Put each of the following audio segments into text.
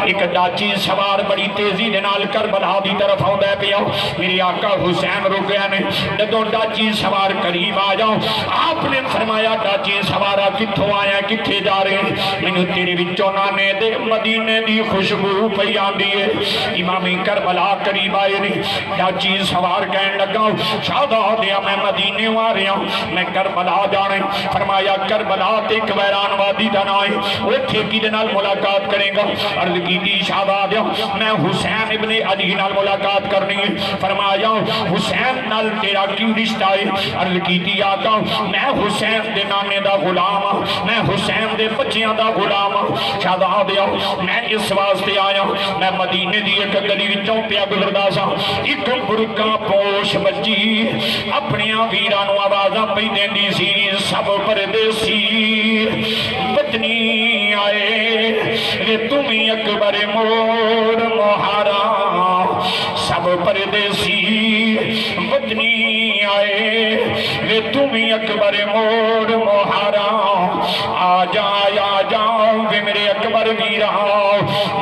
ایک ڈاچی سوار بڑی تیزی دے نال کربلا دی طرف آوندا پیا میرے آقا حسین رک گئے نے جدوں ڈاچی سوار قریب آ جاؤ آپ نے فرمایا ڈاچی سوارا کتھوں آیا کتھے جا رہے ہیں مینوں تیرے وچوں نانے دے مدینے دی خوشبو پئی آندی ہے امام کربلا قریب آئے نے ڈاچی سوار کہن لگا شہزادیا میں مدینے آ رہا ہوں میں کربلا جانے فرمایا کربلا تے ایک ویران وادی دا نام ہے اوتھے کدے نال ملاقات کرے گا عرض کی شہزادیا میں حسین ابن علی نال ملاقات کرنی ہے فرمایا حسین نال تیرا کی رشتہ ہے عرض کی آقا میں حسین دے نانے دا غلام ہاں میں حسین دے بچیاں دا غلام ہاں شہزادیا میں اس واسطے آیا میں مدینے دی ایک گلی وچوں پیا گزردا سا ایک برقع پوش بچی اپنی ویرانوں آوازاں پئی دیندی سی سب پردیسی بچنی آئے وے تمہیں اکبر موڑ مہارا سب پردیسی بچنی آئے وے تمہیں اکبر موڑ مہارا آ جاؤ وے میرے اکبر ویرا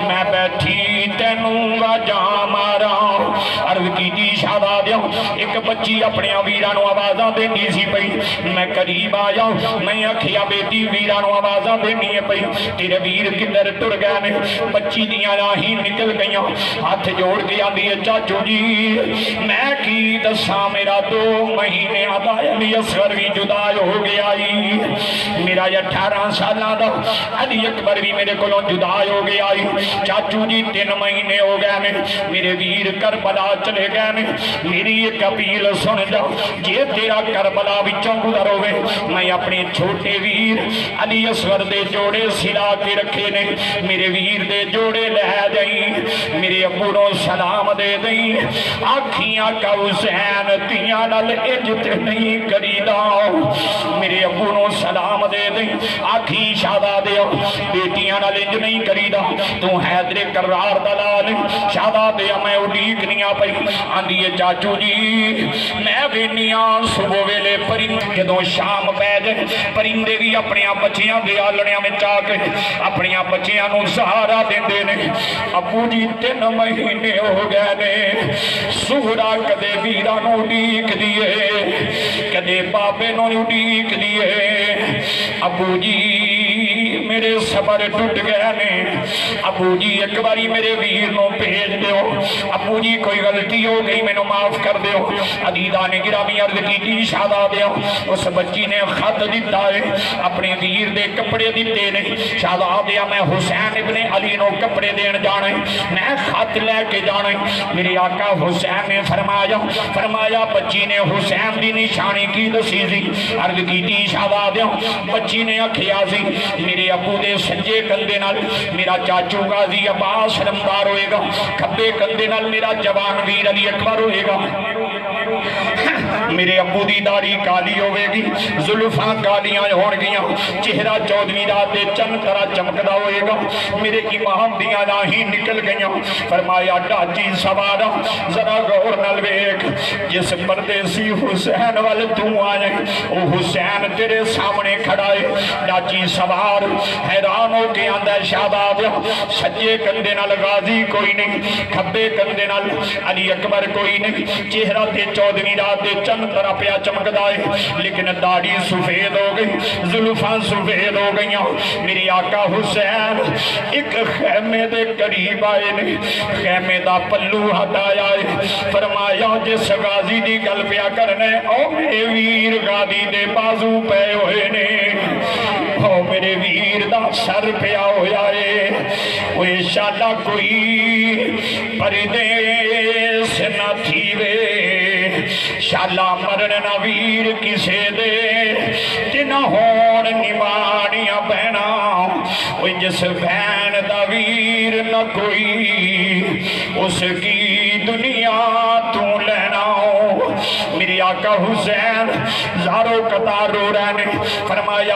میں بیٹھی تینوں راجا مارا عرض کی شہزادیا ایک بچی اپنے ویرانوں آوازاں دینی سی پئی میں قریب آیا میں آکھیا بیٹی ویرانوں آوازاں دینی ہے پئی تیرے ویر کدھر ٹر گئے نے بچی دیاں راہیں نکل گئیاں ہاتھ جوڑ کے آندی ہے چاچو جی میں کی دساں میرا 2 مہینے آدا علی اصغر بھی جدا ہو گیا میرا 18 سالاں دا علی اکبر بھی میرے کولوں جدا ہو گیا چاچو جی 3 مہینے ہو گئے نے میرے ویر کربلا چلے گئے نے میری ایک اپیل سن جاؤ جے تیرا کربلا وچوں گزر ہوے میں اپنے چھوٹے ویر علی اصغر دے جوڑے سلا کے رکھے نے میرے ویر دے جوڑے لے جائیں میرے ابو نو سلام دے دیں آکھیاں کا حسین تیاں نال عزت نہیں کریدا میرے ابو نو سلام دے دیں آکھی شہزادے بیٹیاں نال عزت نہیں کریدا تو حیدر کرار دلال شہزادے میں اڈیکنیاں پئی آندی ہے چاچو جی میں وینیاں صبح ویلے پرندے جدوں شام پے جائے پرندے بھی اپنی بچیاں دے آلڑیاں وچ آ کے اپنی بچیاں نوں سہارا دیندے نے ابو جی 3 مہینے ہو گئے نے سہرا کدے ویراں نوں اڈیک دیے کدے بابے نوں اڈیک دیے ابو جی میرے صبر ٹوٹ گئے نے ابو جی ایک باری میرے ویر نوں بھیج دیو ابو جی کوئی غلطی ہو گئی مینوں معاف کر دیو عزیزاں نے گرامی عرض کی شہزادیا اس بچی نے خط دیتا ہے اپنے ویر دے کپڑے دیتے نے شہزادیا میں حسین ابن علی نو کپڑے دین جانے میں خط لے کے جانے میرے آقا حسین نے فرمایا بچی نے حسین دی نشانی کی دسی سی عرض کی شہزادیا بچی نے آکھیا سی میرے ابو دے سجے کندھے نال میرا چاچو غازی عباس علمدار ہوئے گا کھبے کندھے نال میرا جوان ویر علی اکبر ہوئے گا میرے ابو دی داڑھی کالی ہوئے گی زلفاں کالیاں ہون گیاں چہرہ 14ویں رات دے چن طرح چمکدا ہوئے گا میرے امام دیاں راہیں نکل گئیاں فرمایا ڈاچی سوارا ذرا غور نال ویکھ جس پردیسی حسین وال تو آئے او حسین تیرے سامنے کھڑا ہے ڈاچی سوار حیران ہو کے آندا شہزاد سجے کندھے نال غازی کوئی نہیں کھبے کندھے نال علی اکبر کوئی نہیں چہرہ تے 14ویں رات دے چند طرح پیا چمکدا ہے لیکن داڑھی سفید ہو گئی زلفاں سفید ہو گئیاں میرے آقا حسین ایک خیمے دے قریب آئے نے خیمے دا پلو ہٹایا ہے فرمایا جس غازی دی گل پیا کرنے او میرے ویر غازی دے بازو پے ہوئے نے او میرے ویر دا سر پیا ہویا ہے او انشاءاللہ کوئی پردیس نہ تھیوے شالا مرن نہ ویر کسے دے تنہ ہون نمانیاں بہنا وہ جس بہن دا ویر نہ کوئی اس کی دنیا تو لینا میری آقا حسین زارو قطار رو رہنے فرمایا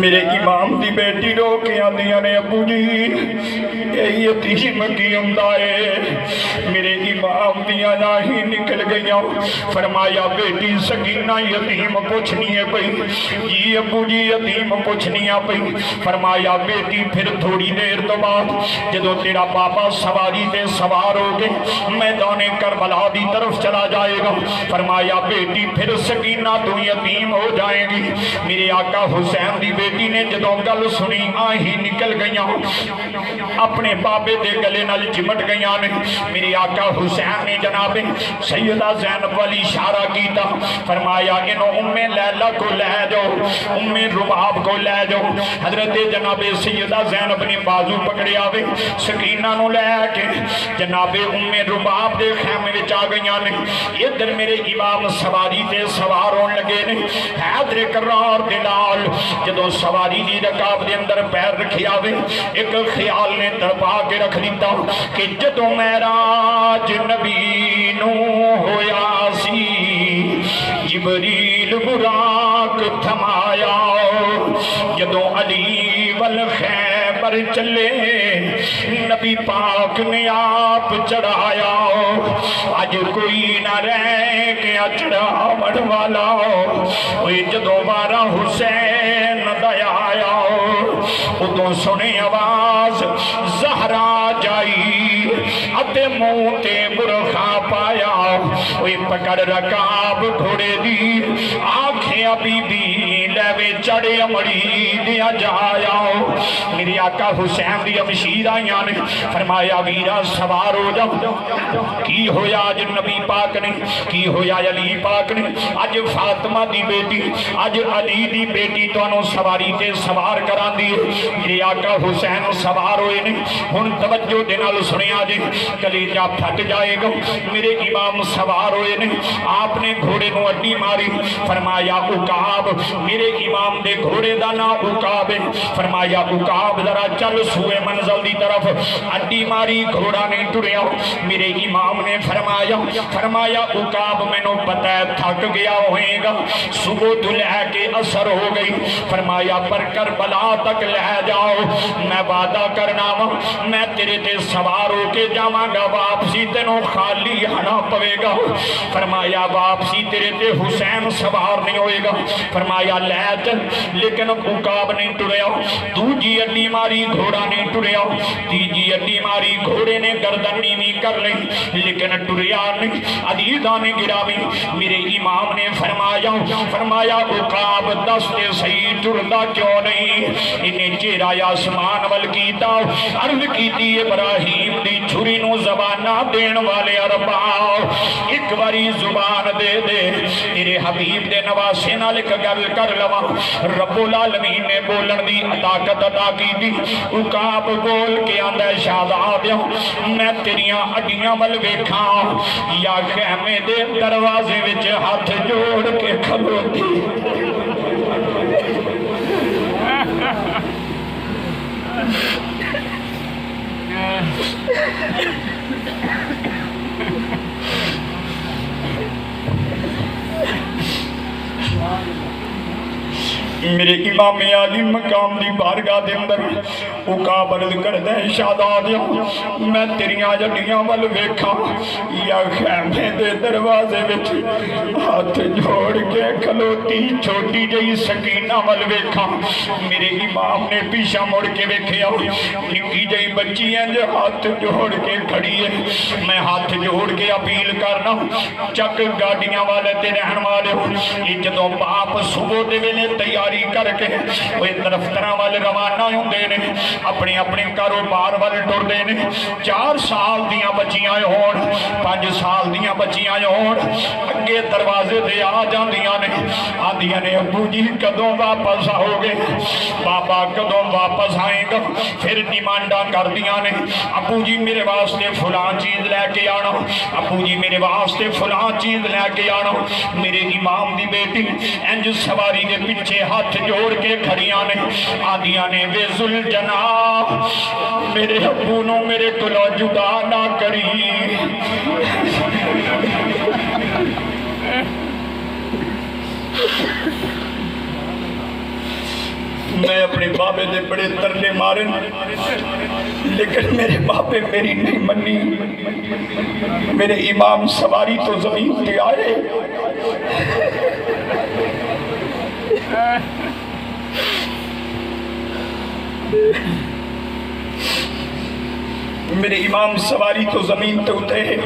میرے امام دی بیٹی رو کے آدیاں نے ابو جی یہی یتیم کی امدائے میرے امام دیا نہ ہی نکل گیا فرمایا بیٹی سکینہ یتیم پوچھنی ہے پئی جی ابو جی یتیم پوچھنی ہے پئی فرمایا بیٹی پھر تھوڑی دیر تو بعد جدو تیرا بابا سواری تے سوار ہو کے میدان کربلا دی طرف چلا جائے گا فرمایا بیٹی پھر سکینہ تو یتیم ہو جائے گی میرے آقا حسین دی بیٹی نے جدوں گل سنی آہی نکل گئیاں اپنے بابے دے گلے نال چمٹ گئیاں نے میرے آقا حسین نے جناب سیدہ زینب والی اشارہ کیتا فرمایا انہوں ام لیلہ کو لے جاؤ ام رباب کو لے جاؤ حضرت جناب سیدہ زینب نے بازو پکڑے آوے سکینہ نو لے کے جناب ام رباب دے خیمے وچ آ گئیاں نے ادھر میرے امام سواری تے سوار ہون لگے نے حیدر کرار دلال جدو سواری دی رکاب دے اندر پیر رکھی آوے ایک خیال نے تڑپا کے رکھ دیتا کہ جدو معراج نبی نو ہویا سی جبریل براق تھمایا جدو علی والخیبر چلے نبی پاک نے آپ چڑھایا آج کوئی نہ رہ کے چڑھاوڑ والا وہی جدو بارہ حسین دیا آیا ادو سنے آواز زہرا جائی اتے منہ تے برخا پایا وہی پکڑ رکاب گھوڑے دی آنکھیں ابھی بھی لیوے چڑے امڑی دیا جایا میری آقا حسین دی امشیر آئیاں نے فرمایا ویرا سوار ہو جاؤ کی ہویا آج نبی پاک نے کی ہویا علی پاک نے آج فاطمہ دی بیٹی آج علی دی بیٹی تو انہوں سواری تے سوار کران دی میرے آقا حسین سوار ہوئے نے ہن توجہ دینال سنیا جی کلیجہ پھٹ جائے گا میرے امام سوار ہوئے نے آپ نے گھوڑے نو اڈی ماری فرمایا عقاب میرے امام دے گھوڑے دا نا عقاب ہے فرمایا عقاب ذرا چل سوئے منزل دی طرف اڈی ماری گھوڑا نہیں ٹریا میرے امام نے فرمایا عقاب میں نو پتہ ہے تھک گیا ہوئے گا صبح تو لے کے اثر ہو گئی فرمایا پر کربلا تک لے جاؤ میں وعدہ کرنا میں تیرے تے سوار ہو کے جاواں گا واپسی تینوں خالی آنا پوے گا فرمایا واپسی تیرے تے حسین سوار نہیں ہوئے گا فرمایا لے چل لیکن عقاب نہیں ٹریا دوجی اڈی ماری گھوڑا نہیں ٹریا تیجی اڈی ماری گھوڑے نے گردن نیوی کر لی لیکن ٹریا نہیں عدیدہ نے گراوی میرے امام نے فرمایا عقاب دستے صحیح ٹردا کیوں نہیں انہیں چہرہ آسمان ول کیتا عرض کیتی ابراہیم دی چھری نو زبانہ دین والے عربا ایک باری زبان دے دے تیرے حبیب دے نواسے نال ایک گل کر لوا رب العالمین نے بولن دی طاقت عطا کی دی عقاب بول کے آندا شہزادیاں میں تیریاں اڈیاں ول ویکھاں یا خیمے دے دروازے وچ ہاتھ جوڑ کے کھلوتی میرے امام عالی مقام دی بارگاہ دے اندر عقاب عرض کردا ہے شہزادیاں میں تیریاں جڈیاں ول ویکھاں یا خیمے دے دروازے وچ ہاتھ جوڑ کے کھلوتی چھوٹی جئی سکینہ ول ویکھاں میرے امام نے پیچھے مڑ کے ویکھیا نکی جئی بچی ہے جو ہاتھ جوڑ کے کھڑی ہے میں ہاتھ جوڑ کے اپیل کرنا چک گاڑیاں والے تے رہن والے یہ جدوں باپ صبح دے ویلے تیار کر کے وہ دفتراں والے روانہ ہوندے نے اپنے اپنے کاروبار والے ٹردے نے 4 سال دیاں بچیاں ہون 5 سال دیاں بچیاں ہون اگے دروازے تے آ جاندیاں نے آندیاں نے ابو جی کدوں واپس آؤ گے بابا کدوں واپس آئیں گا پھر ڈیمانڈاں کر دیاں نے ابو جی میرے واسطے فلاں چیز لے کے آنا ابو جی میرے واسطے فلاں چیز لے کے آنا میرے امام دی بیٹی انج سواری دے پیچھے ہاتھ جوڑ کے کھڑیاں نے آدیاں نے وے ذوالجناح میرے ابو نو میرے کولوں جدا نہ کری میں اپنے بابے دے بڑے ترلے مارن لیکن میرے بابے میری نہیں منی. میرے امام سواری تو زمین پہ آئے, میرے امام سواری تو زمین تے اترے.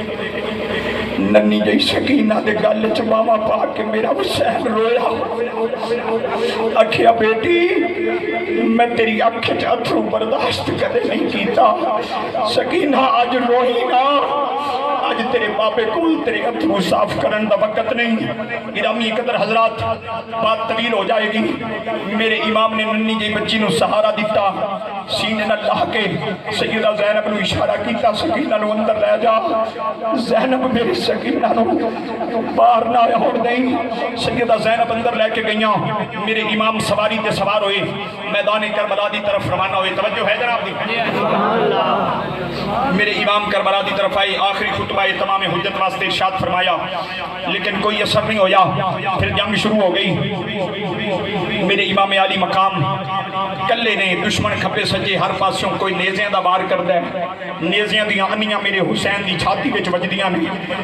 ننی جی سکینہ دے گل چ ماما پا کے میرا حسین رویا. آکھیا بیٹی میں تیری اکھ چ اتھرو برداشت کدے نہیں کیتا. سکینہ اج روئی نا, آج تیرے بابے کول تیرے اتھرو صاف کرن دا وقت نہیں. گرامی قدر حضرات, بات طویل ہو جائے گی. میرے امام نے ننی جی بچی نو سہارا دیتا, سینے نہ لاہ کے سیدہ زینب نو اشارہ کیتا, سکینہ نو اندر لے جا. زینب میری سکینہ نو باہر نہ ہو نہیں. سیدہ زینب اندر لے کے گئیاں. میرے امام سواری تے سوار ہوئے, میدان کربلا دی طرف روانہ ہوئے. توجہ ہے جناب دی؟ میرے امام کربلا دی طرف آئے. آخری خطبہ تمام حجت واسطے ارشاد فرمایا, لیکن کوئی اثر نہیں ہویا. پھر جنگ شروع ہو گئی. میرے امام عالی مقام کلے نے, دشمن کھپے سجے ہر پاسوں کوئی نیزیاں دا وار کردا ہے. نیزیاں دی انیاں میرے حسین دی چھاتی وچ وجدیاں نے.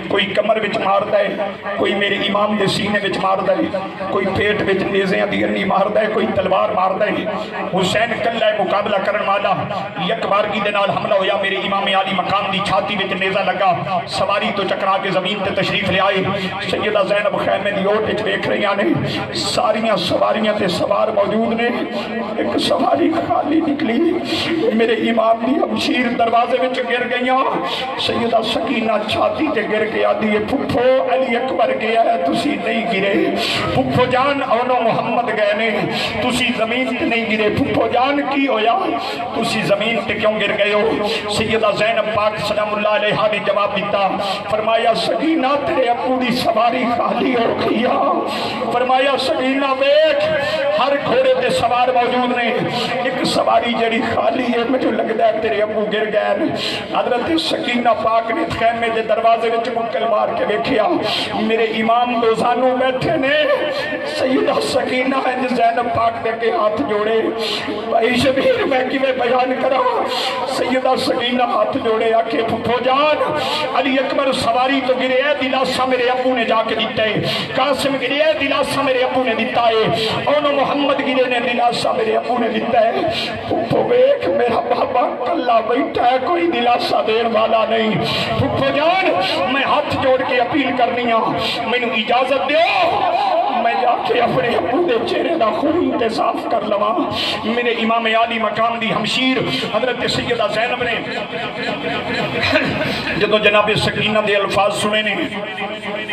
کوئی کمر وچ ماردا ہے, کوئی میرے امام دے سینے وچ ماردا ہے, کوئی پیٹ وچ نیزیاں دی انی ماردا ہے, کوئی تلوار ماردا ہے. حسین کلا ہے مقابلہ کرن والا. یک بارگی دے نال حملہ ہویا, میرے امام عالی مقام دی چھاتی وچ نیزہ لگا. سواری تو چکرا کے زمین تے تشریف لے آئے. سیدہ زینب خیمے دی اوٹ وچ ویکھ رہیاں نے, ساریاں سواریاں تے سوار موجود نے. ایک سواری خالی نکلی. میرے امام دی ہمشیر دروازے وچ گر گئیاں. سیدہ سکینہ چھاتی تے گر کے آدھی, پھپھو علی اکبر گیا ہے تسی نہیں گرے. پھپھو جان اونو محمد گئے نے تسی زمین تے نہیں گرے. پھپھو جان کی ہویا تسی زمین تے کیوں گر گئے ہو؟ سیدہ زینب پاک سلام اللہ علیہ نے جواب دیتا, فرمایا سکینہ تیرے ابو دی سواری خالی ہو گئی. فرمایا سکینہ دیکھ ہر گھوڑے تے سوار موجود نے, ایک سواری جڑی خالی ہے, مجھے لگتا ہے تیرے ابو گر گئے. حضرت سکینہ پاک نے خیمے دے دروازے وچ مکل مار کے دیکھیا, میرے امام دوزانو بیٹھے نے. سیدہ سکینہ ہے زینب پاک دے کے ہاتھ جوڑے. بھائی شبیر میں کیویں بیان کرا. سیدہ سکینہ ہاتھ جوڑے آکھے پھپھو جان علی اکبر سواری تو گرے ہے, دلاسا میرے ابو نے جا کے دیتا ہے. قاسم گرے ہے, دلاسا میرے ابو نے دیتا ہے. اونو محمد گرے نے, دلاسا میرے ابو نے دیتا ہے. پھپھو بیک میرا بابا کلا بیٹھا ہے, کوئی دلاسا دین والا نہیں. پھپھو جان میں ہاتھ جوڑ کے اپیل کرنی ہوں, مینوں اجازت دیو میں جا کے اپنے ابو دے چہرے دا خون تے صاف کر لواں. میرے امام عالی مقام دی ہمشیر حضرت سیدہ زینب نے جدو جناب سکینہ دے الفاظ سنے نے,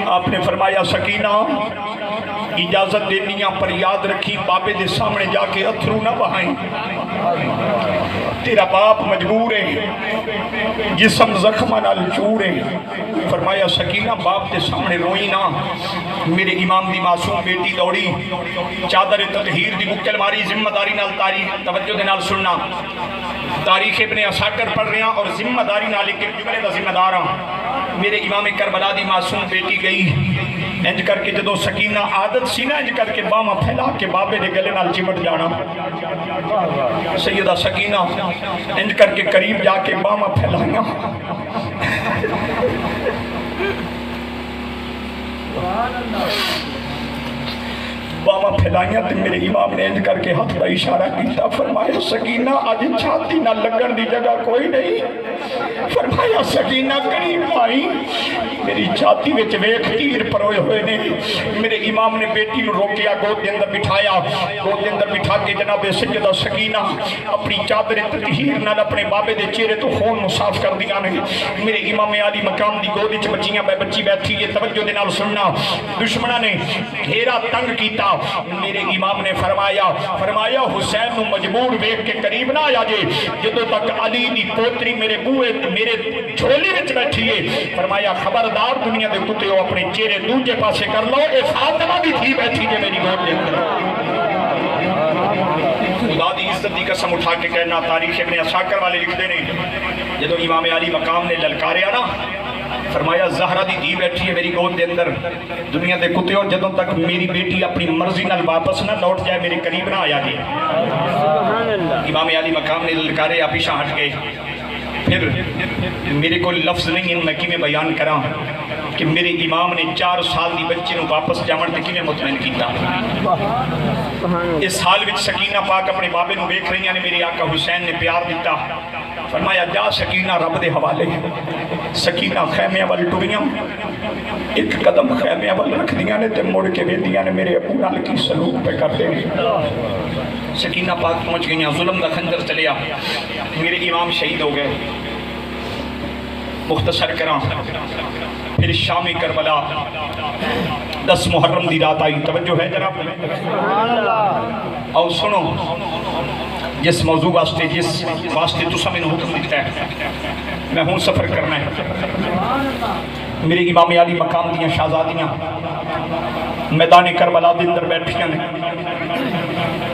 آپ نے فرمایا سکینہ اجازت دینیاں پر یاد رکھی بابے دے سامنے جا کے اتھرو نہ بہائیں. تیرا باپ مجبور ہے, جسم زخمہ نال چور ہے. فرمایا سکینہ باپ دے سامنے روئی نہ. میرے امام دی معصوم بیٹی دوڑی, چادر تطہیر دی بکل ماری. ذمہ داری نال تاریخ توجہ دے نال سننا, تاریخ ابن عساکر پڑھ رہے ہیں اور ذمہ داری نال ایک جملے دا ذمہ دار ہوں. میرے امام کربلا دی معصوم بیٹی گئی, انج کر کے جدو سکینہ عادت سی نا انج کر کے باما پھیلا کے بابے دے گلے نال چمٹ جانا. سیدہ سکینہ انج کر کے قریب جا کے باما پھیلائیاں. باما پھیلائیاں تے میرے امام نے انج کر کے ہاتھ کا اشارہ کیتا. فرمایا سکینہ آج چھاتی نہ لگن دی جگہ کوئی نہیں. فرمایا سکینہ قریب آئی, میری چھاتی وچ ویکھ تیر پروئے ہوئے نے. میرے امام نے بیٹی نو روکیا, گود دے اندر بٹھایا. گود دے اندر بٹھا کے جناب سیدہ سکینہ اپنی چادر تطہیر نال اپنے بابے دے چہرے تو خون صاف کر دیا نے. میرے امام عالی مقام دی گود وچ بچی بیٹھی ہے. توجہ دے نال سننا, دشمناں نے گھیرا تنگ کیتا. میرے امام نے فرمایا حسین نو مجبور ویکھ کے قریب نہ آ جے جدوں تک علی دی پوتری میرے بوئے میرے جھولی وچ بیٹھی ہے. فرمایا خبردار دنیا دے کتےو اپنے چہرے دوجے پاسے کر لو, اے فاطمہ دی تھی بیٹھی ہے میری گود دے اندر. خدا دی عزت دی قسم اٹھا کے کہنا, تاریخ ابن عساکر والے لکھتے نے جدوں امام علی مقام نے للکاریا نا, فرمایا زہرا دی دھی بیٹھی ہے میری گود دے اندر، دنیا دے کتےو جدوں تک میری بیٹی اپنی مرضی نال واپس نہ لوٹ جائے میرے قریب نہ آیا گیا۔ امام علی مقام نے للکارے آپ پیچھے ہٹ گئے۔ پھر میرے کو لفظ نہیں ان میں کیویں بیان کراں کہ میرے امام نے 4 سال دی بچے نو واپس جاون تے کیویں مطمئن کیتا۔ اس حال وچ سکینہ پاک اپنے بابے نو ویکھ رہی نے، میرے آقا حسین نے پیار دیتا، فرمایا جا سکینہ رب دے حوالے۔ سکینہ خیمے وال ٹریاں، ایک قدم خیمے وال رکھ دیاں نے تے مڑ کے ویندیاں نے میرے ابو نال کی سلوک پہ کر دے۔ سکینہ پاک پہنچ گئیاں، ظلم دا خنجر چلیا، میرے امام شہید ہو گئے۔ مختصر کراں، پھر شامی کربلا 10 محرم دی رات آئی، توجہ ہے جناب؟ اور سنو، جس موضوع واسطے تسا میں نے حکم دیتا ہے میں ہوں سفر کرنا ہے۔ میرے امام علی مقام دیاں شہزادیاں میدان کربلا دے اندر بیٹھیاں نے۔